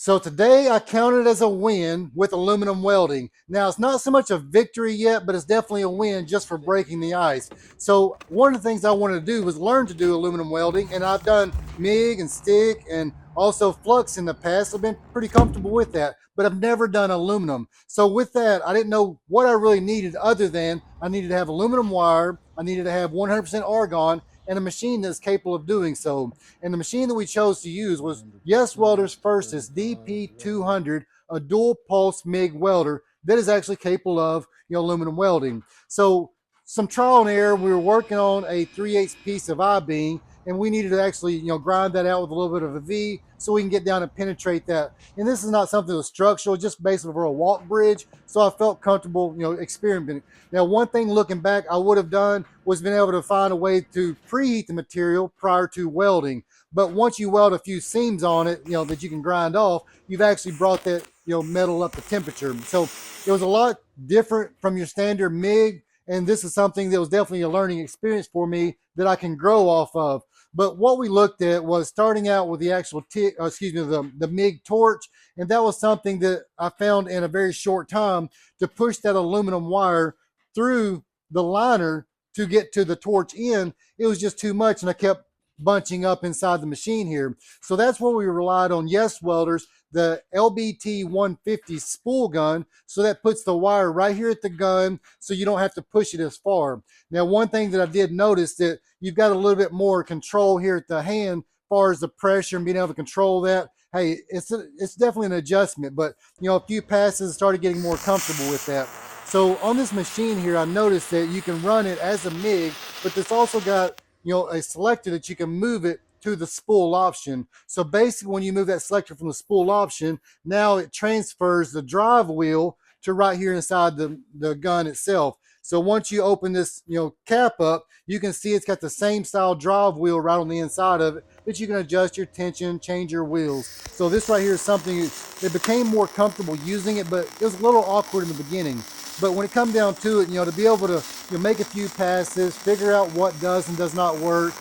So today I count it as a win with aluminum welding. Now it's not so much a victory yet, but it's definitely a win just for breaking the ice. So one of the things I wanted to do was learn to do aluminum welding, and I've done MiG and stick and also flux in the past. I've been pretty comfortable with that, but I've never done aluminum. So with that, I didn't know what I really needed other than I needed to have aluminum wire, I needed to have 100% argon, and a machine that's capable of doing so. And the machine that we chose to use was Yeswelder Firstess DP 200, a dual pulse MiG welder that is actually capable of aluminum welding. So some trial and error. We were working on a 3/8 piece of I-beam, and we needed to actually grind that out with a little bit of a V so we can get down and penetrate that. And this is not something that's structural, just basically for a walk bridge. So I felt comfortable, experimenting. Now, one thing looking back, I would have done was been able to find a way to preheat the material prior to welding. But once you weld a few seams on it, that you can grind off, you've actually brought that, metal up to temperature. So it was a lot different from your standard MiG. And this is something that was definitely a learning experience for me that I can grow off of. But what we looked at was starting out with the actual the MiG torch. And that was something that I found in a very short time to push that aluminum wire through the liner to get to the torch end. It was just too much, and I kept bunching up inside the machine here. So that's where we relied on Yeswelder's, the LBT 150 spool gun. So that puts the wire right here at the gun so you don't have to push it as far. Now, one thing that I did notice that you've got a little bit more control here at the hand as far as the pressure and being able to control that. Hey, it's definitely an adjustment, but a few passes started getting more comfortable with that. So on this machine here, I noticed that you can run it as a MiG, but it's also got a selector that you can move it to the spool option. So basically, when you move that selector from the spool option, now it transfers the drive wheel to right here inside the gun itself. So once you open this cap up, you can see it's got the same style drive wheel right on the inside of it that you can adjust your tension, change your wheels. So this right here is something that became more comfortable using it, but it was a little awkward in the beginning. But when it comes down to it, to be able to make a few passes, figure out what does and does not work,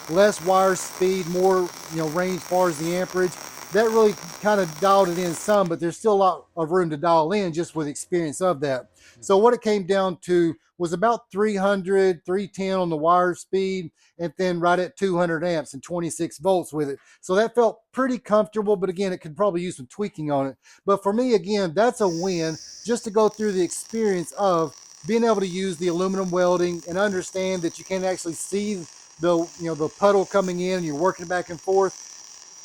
less wire speed, more range as far as the amperage, that really kind of dialed it in some, but there's still a lot of room to dial in just with experience of that. So what it came down to was about 300, 310 on the wire speed, and then right at 200 amps and 26 volts with it. So that felt pretty comfortable, but again, it could probably use some tweaking on it. But for me, again, that's a win just to go through the experience of being able to use the aluminum welding and understand that you can actually see the puddle coming in and you're working back and forth.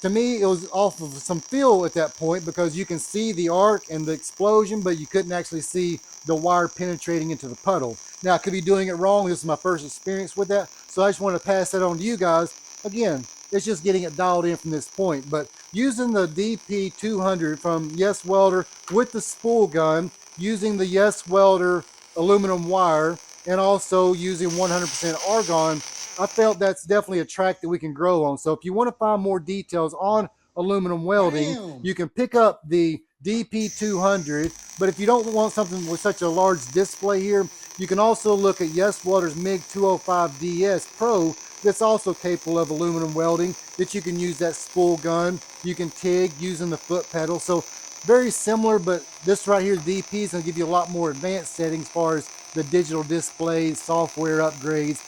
To me, it was off of some feel at that point because you can see the arc and the explosion, but you couldn't actually see the wire penetrating into the puddle. Now, I could be doing it wrong. This is my first experience with that, so I just wanted to pass that on to you guys. Again, it's just getting it dialed in from this point, but using the DP200 from Yeswelder with the spool gun, using the Yeswelder aluminum wire, and also using 100% argon, I felt that's definitely a track that we can grow on. So if you want to find more details on aluminum welding, you can pick up the DP200. But if you don't want something with such a large display here, you can also look at Yeswelder's MiG 205DS Pro that's also capable of aluminum welding, that you can use that spool gun. You can TIG using the foot pedal. So very similar, but this right here, the DP, is going to give you a lot more advanced settings as far as the digital displays, software upgrades.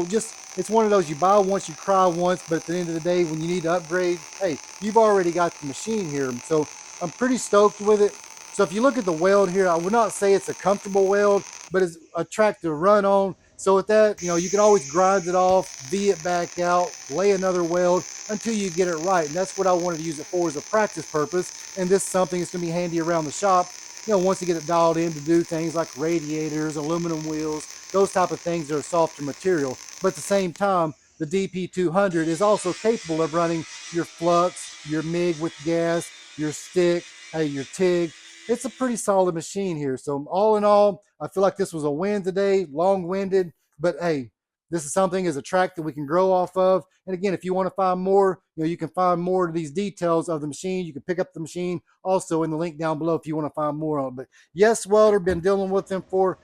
Just it's one of those you buy once, you cry once, but at the end of the day, when you need to upgrade, hey, you've already got the machine here. So I'm pretty stoked with it. So if you look at the weld here, I would not say it's a comfortable weld, but it's a track to run on. So with that, you can always grind it off, V it back out, lay another weld until you get it right. And that's what I wanted to use it for as a practice purpose. And this is something that's going to be handy around the shop, once you get it dialed in to do things like radiators, aluminum wheels, those type of things that are softer material. But at the same time, the DP200 is also capable of running your flux, your MiG with gas, your stick, your TIG. It's a pretty solid machine here. So all in all, I feel like this was a win today, long-winded, but hey, this is something as a track that we can grow off of. And again, if you want to find more, you can find more of these details of the machine. You can pick up the machine also in the link down below if you want to find more on it. But Yeswelder, been dealing with them for,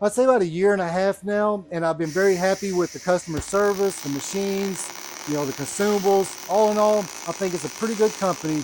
I'd say, about a year and a half now, and I've been very happy with the customer service, the machines, the consumables. All in all, I think it's a pretty good company.